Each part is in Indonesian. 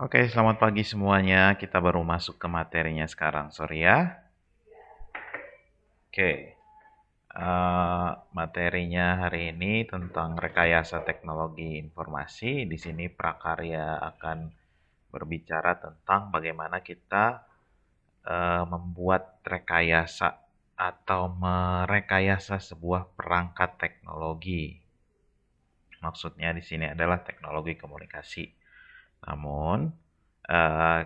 Oke, selamat pagi semuanya. Kita baru masuk ke materinya sekarang, sorry ya. Oke, materinya hari ini tentang rekayasa teknologi informasi. Di sini prakarya akan berbicara tentang bagaimana kita membuat rekayasa atau merekayasa sebuah perangkat teknologi. Maksudnya di sini adalah teknologi komunikasi. Namun,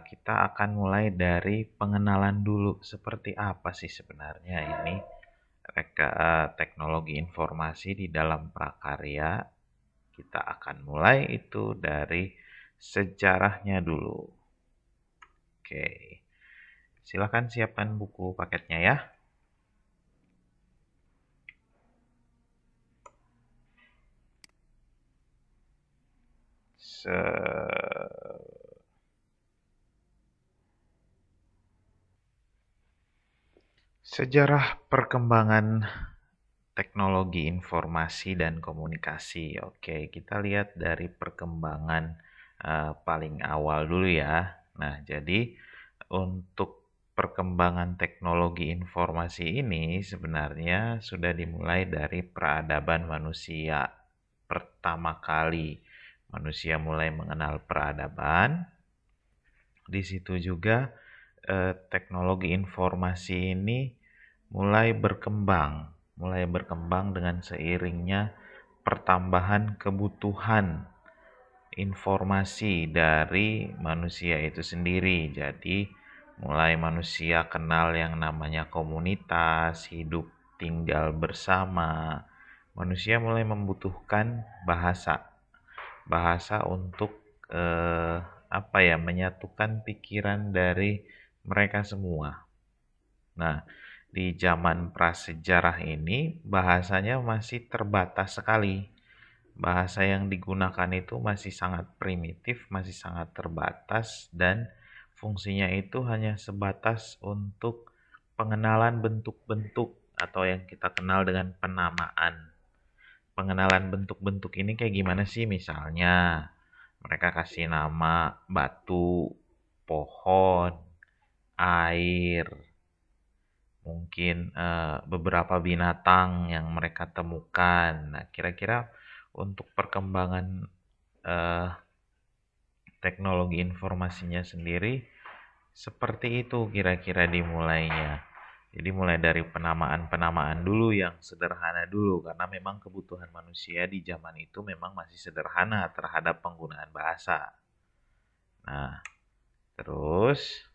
kita akan mulai dari pengenalan dulu. Seperti apa sih sebenarnya ini teknologi informasi di dalam prakarya? Kita akan mulai itu dari sejarahnya dulu. Oke, silakan siapkan buku paketnya ya. Sejarah perkembangan teknologi informasi dan komunikasi. Oke, kita lihat dari perkembangan paling awal dulu ya. Nah, jadi untuk perkembangan teknologi informasi ini sebenarnya sudah dimulai dari peradaban manusia. Pertama kali manusia mulai mengenal peradaban. Di situ juga teknologi informasi ini mulai berkembang dengan seiringnya pertambahan kebutuhan informasi dari manusia itu sendiri. Jadi, mulai manusia kenal yang namanya komunitas, hidup tinggal bersama. Manusia mulai membutuhkan bahasa. Bahasa untuk menyatukan pikiran dari mereka semua. Nah, di zaman prasejarah ini bahasanya masih terbatas sekali. Bahasa yang digunakan itu masih sangat primitif, masih sangat terbatas, dan fungsinya itu hanya sebatas untuk pengenalan bentuk-bentuk atau yang kita kenal dengan penamaan. Pengenalan bentuk-bentuk ini kayak gimana sih? Misalnya, mereka kasih nama batu, pohon, air, mungkin beberapa binatang yang mereka temukan. Nah, kira-kira untuk perkembangan eh, teknologi informasinya sendiri seperti itu kira-kira dimulainya. Jadi mulai dari penamaan-penamaan dulu yang sederhana dulu karena memang kebutuhan manusia di zaman itu memang masih sederhana terhadap penggunaan bahasa. Nah, terus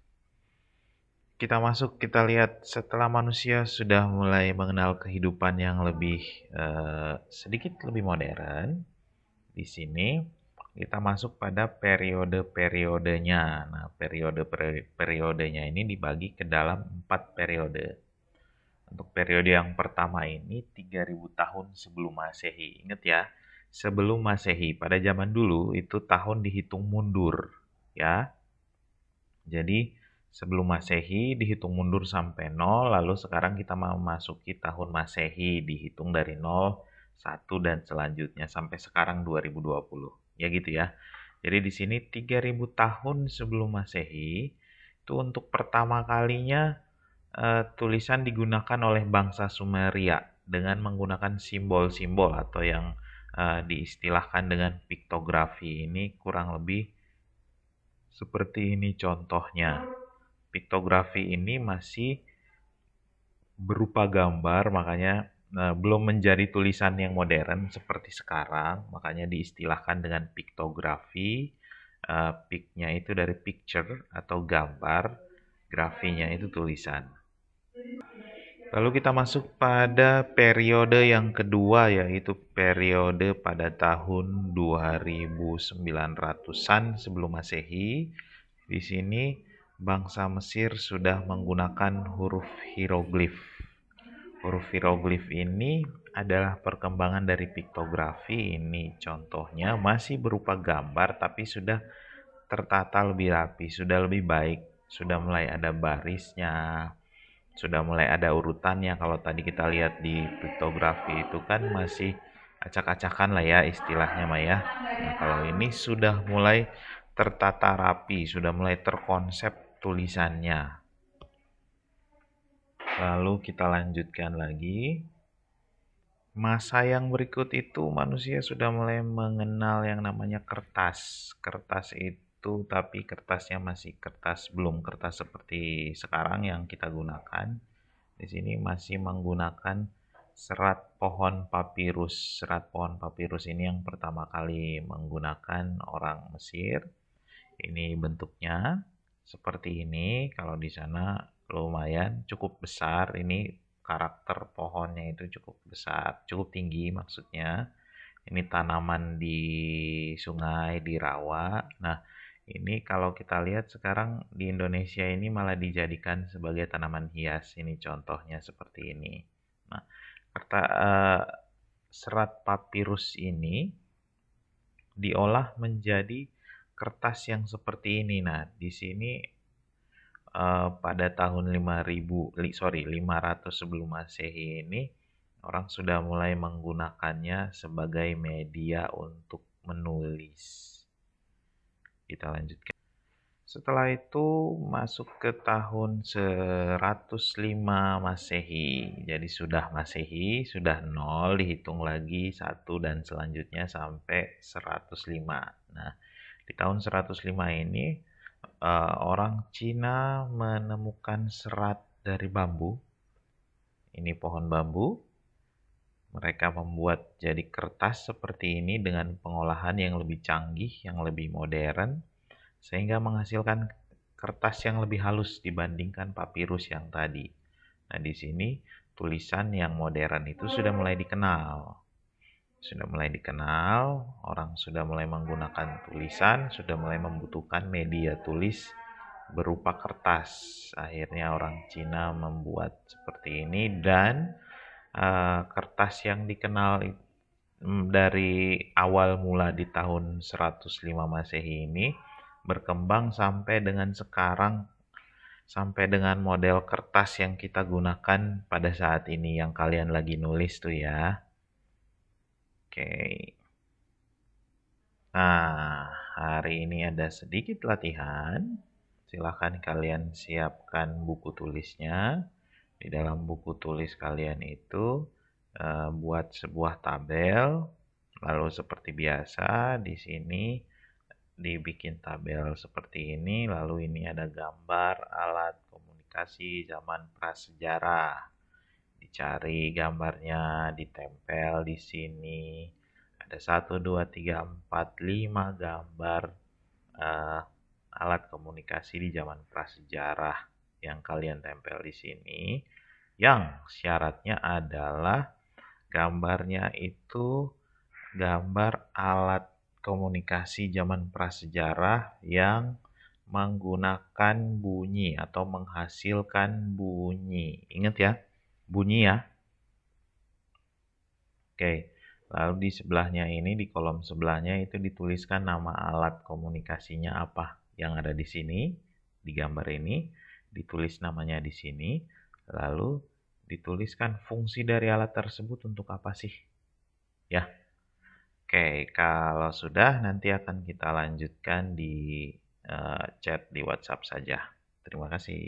kita lihat setelah manusia sudah mulai mengenal kehidupan yang lebih sedikit lebih modern. Di sini kita masuk pada periode-periodenya. Nah, periodenya ini dibagi ke dalam 4 periode. Untuk periode yang pertama ini 3000 tahun sebelum Masehi. Ingat ya, sebelum Masehi pada zaman dulu itu tahun dihitung mundur, ya. Jadi sebelum Masehi dihitung mundur sampai 0, lalu sekarang kita mau memasuki tahun Masehi dihitung dari 0, 1 dan selanjutnya sampai sekarang 2020. Ya gitu ya. Jadi di sini 3000 tahun sebelum Masehi itu untuk pertama kalinya tulisan digunakan oleh bangsa Sumeria dengan menggunakan simbol-simbol atau yang diistilahkan dengan piktografi. Ini kurang lebih seperti ini contohnya. Piktografi ini masih berupa gambar, makanya belum menjadi tulisan yang modern seperti sekarang, makanya diistilahkan dengan piktografi. Piknya itu dari picture atau gambar, grafinya itu tulisan. Lalu kita masuk pada periode yang kedua, yaitu periode pada tahun 2900-an sebelum Masehi. Di sini bangsa Mesir sudah menggunakan huruf hieroglif. Huruf hieroglif ini adalah perkembangan dari piktografi. Ini contohnya masih berupa gambar tapi sudah tertata lebih rapi, sudah lebih baik, sudah mulai ada barisnya, sudah mulai ada urutannya. Kalau tadi kita lihat di piktografi itu kan masih acak-acakan lah ya istilahnya Maya. Nah, kalau ini sudah mulai tertata rapi, sudah mulai terkonsep tulisannya. Lalu kita lanjutkan lagi. Masa yang berikut itu manusia sudah mulai mengenal yang namanya kertas. Kertas itu tapi kertasnya masih kertas, belum kertas seperti sekarang yang kita gunakan. Di sini masih menggunakan serat pohon papirus. Serat pohon papirus ini yang pertama kali menggunakan orang Mesir. Ini bentuknya seperti ini. Kalau di sana lumayan cukup besar. Ini karakter pohonnya itu cukup besar, cukup tinggi maksudnya. Ini tanaman di sungai, di rawa. Nah, ini kalau kita lihat sekarang di Indonesia ini malah dijadikan sebagai tanaman hias. Ini contohnya seperti ini. Nah, serat papirus ini diolah menjadi kertas yang seperti ini. Nah, di sini pada tahun 500 sebelum Masehi ini orang sudah mulai menggunakannya sebagai media untuk menulis. Kita lanjutkan. Setelah itu masuk ke tahun 105 Masehi. Jadi sudah Masehi, sudah 0, dihitung lagi 1 dan selanjutnya sampai 105. Nah, di tahun 105 ini orang Cina menemukan serat dari bambu. Ini pohon bambu. Mereka membuat jadi kertas seperti ini dengan pengolahan yang lebih canggih, yang lebih modern, sehingga menghasilkan kertas yang lebih halus dibandingkan papirus yang tadi. Nah, di sini tulisan yang modern itu sudah mulai dikenal. Orang sudah mulai menggunakan tulisan, sudah mulai membutuhkan media tulis berupa kertas. Akhirnya orang Cina membuat seperti ini dan kertas yang dikenal dari awal mula di tahun 105 Masehi ini berkembang sampai dengan sekarang, sampai dengan model kertas yang kita gunakan pada saat ini yang kalian lagi nulis tuh ya. Oke. Nah, hari ini ada sedikit latihan. Silahkan kalian siapkan buku tulisnya. Di dalam buku tulis kalian itu buat sebuah tabel. Lalu seperti biasa di sini dibikin tabel seperti ini. Lalu ini ada gambar alat komunikasi zaman prasejarah. Dicari gambarnya, ditempel di sini. Ada 1, 2, 3, 4, 5 gambar alat komunikasi di zaman prasejarah yang kalian tempel di sini. Yang syaratnya adalah gambarnya itu gambar alat komunikasi zaman prasejarah yang menggunakan bunyi atau menghasilkan bunyi. Ingat ya, bunyi ya. Oke, lalu di sebelahnya ini, di kolom sebelahnya itu dituliskan nama alat komunikasinya apa yang ada di sini, di gambar ini, ditulis namanya di sini, lalu dituliskan fungsi dari alat tersebut untuk apa sih? Ya. Oke, kalau sudah nanti akan kita lanjutkan di chat di WhatsApp saja. Terima kasih.